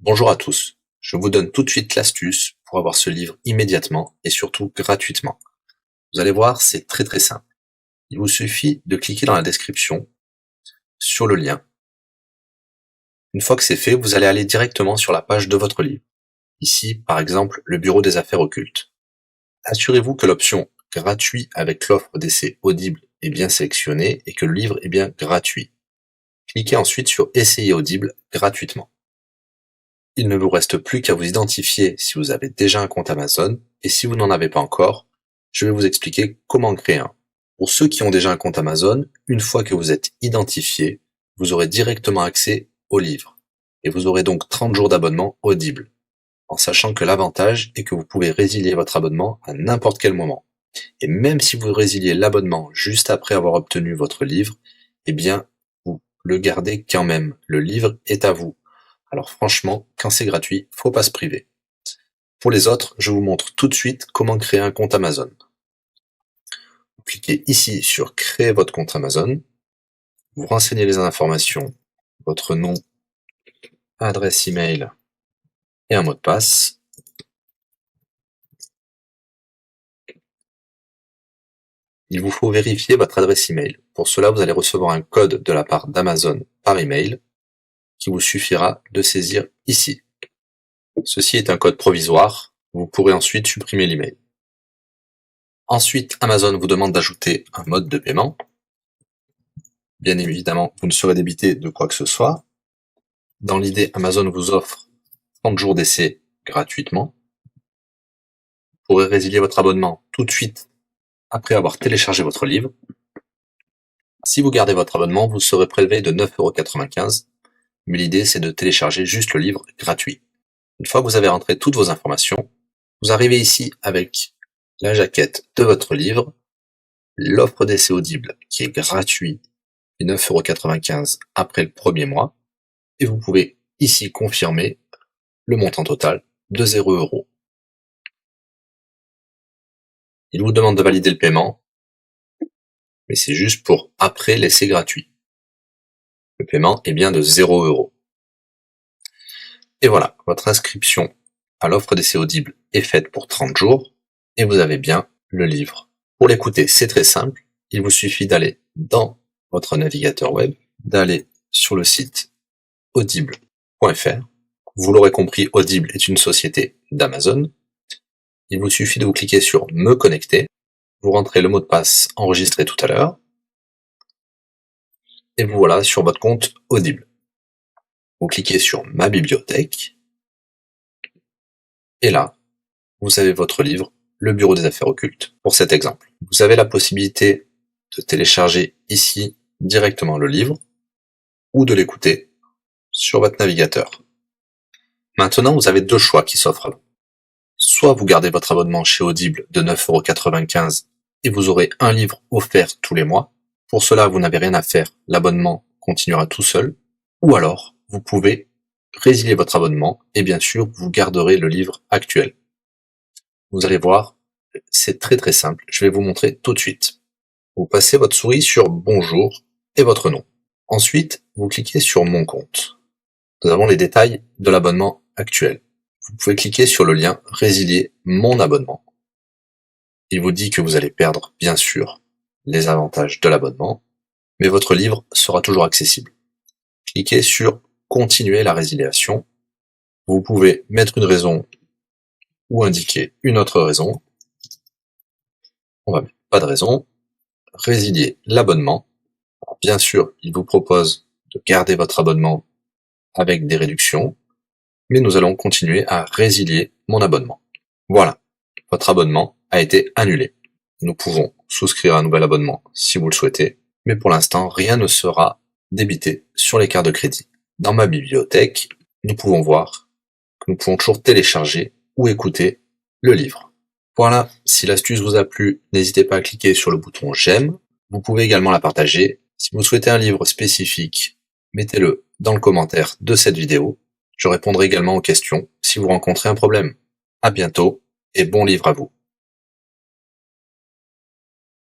Bonjour à tous, je vous donne tout de suite l'astuce pour avoir ce livre immédiatement et surtout gratuitement. Vous allez voir, c'est très simple. Il vous suffit de cliquer dans la description sur le lien. Une fois que c'est fait, vous allez aller directement sur la page de votre livre. Ici, par exemple, le bureau des affaires occultes. Assurez-vous que l'option gratuit avec l'offre d'essai Audible est bien sélectionnée et que le livre est bien gratuit. Cliquez ensuite sur Essayer Audible gratuitement. Il ne vous reste plus qu'à vous identifier si vous avez déjà un compte Amazon, et si vous n'en avez pas encore, je vais vous expliquer comment créer un. Pour ceux qui ont déjà un compte Amazon, une fois que vous êtes identifié, vous aurez directement accès au livre, et vous aurez donc 30 jours d'abonnement Audible, en sachant que l'avantage est que vous pouvez résilier votre abonnement à n'importe quel moment. Et même si vous résiliez l'abonnement juste après avoir obtenu votre livre, eh bien, vous le gardez quand même. Le livre est à vous. Alors franchement, quand c'est gratuit, faut pas se priver. Pour les autres, je vous montre tout de suite comment créer un compte Amazon. Vous cliquez ici sur créer votre compte Amazon. Vous renseignez les informations, votre nom, adresse email et un mot de passe. Il vous faut vérifier votre adresse email. Pour cela, vous allez recevoir un code de la part d'Amazon par email qui vous suffira de saisir ici. Ceci est un code provisoire. Vous pourrez ensuite supprimer l'email. Ensuite, Amazon vous demande d'ajouter un mode de paiement. Bien évidemment, vous ne serez débité de quoi que ce soit. Dans l'idée, Amazon vous offre 30 jours d'essai gratuitement. Vous pourrez résilier votre abonnement tout de suite après avoir téléchargé votre livre. Si vous gardez votre abonnement, vous serez prélevé de 9,95 €, mais l'idée c'est de télécharger juste le livre gratuit. Une fois que vous avez rentré toutes vos informations, vous arrivez ici avec la jaquette de votre livre, l'offre d'essai Audible qui est gratuit et 9,95 € après le premier mois, et vous pouvez ici confirmer le montant total de 0 €. Il vous demande de valider le paiement, mais c'est juste pour après l'essai gratuit. Le paiement est bien de 0 €. Et voilà, votre inscription à l'offre d'essai Audible est faite pour 30 jours, et vous avez bien le livre. Pour l'écouter, c'est très simple, il vous suffit d'aller dans votre navigateur web, d'aller sur le site audible.fr. Vous l'aurez compris, Audible est une société d'Amazon. Il vous suffit de vous cliquer sur Me connecter, vous rentrez le mot de passe enregistré tout à l'heure, et vous voilà sur votre compte Audible. Vous cliquez sur Ma bibliothèque, et là, vous avez votre livre, Le Bureau des affaires occultes, pour cet exemple. Vous avez la possibilité de télécharger ici directement le livre, ou de l'écouter sur votre navigateur. Maintenant, vous avez deux choix qui s'offrent à vous. Soit vous gardez votre abonnement chez Audible de 9,95 € et vous aurez un livre offert tous les mois. Pour cela, vous n'avez rien à faire, l'abonnement continuera tout seul. Ou alors, vous pouvez résilier votre abonnement et bien sûr, vous garderez le livre actuel. Vous allez voir, c'est très simple, je vais vous montrer tout de suite. Vous passez votre souris sur Bonjour et votre nom. Ensuite, vous cliquez sur Mon compte. Nous avons les détails de l'abonnement actuel. Vous pouvez cliquer sur le lien Résilier mon abonnement. Il vous dit que vous allez perdre, bien sûr, les avantages de l'abonnement, mais votre livre sera toujours accessible. Cliquez sur Continuer la résiliation. Vous pouvez mettre une raison ou indiquer une autre raison. On va mettre pas de raison. Résilier l'abonnement. Bien sûr, il vous propose de garder votre abonnement avec des réductions, mais nous allons continuer à résilier mon abonnement. Voilà, votre abonnement a été annulé. Nous pouvons souscrire un nouvel abonnement si vous le souhaitez, mais pour l'instant, rien ne sera débité sur les cartes de crédit. Dans ma bibliothèque, nous pouvons voir que nous pouvons toujours télécharger ou écouter le livre. Voilà, si l'astuce vous a plu, n'hésitez pas à cliquer sur le bouton j'aime. Vous pouvez également la partager. Si vous souhaitez un livre spécifique, mettez-le dans le commentaire de cette vidéo. Je répondrai également aux questions si vous rencontrez un problème. À bientôt et bon livre à vous.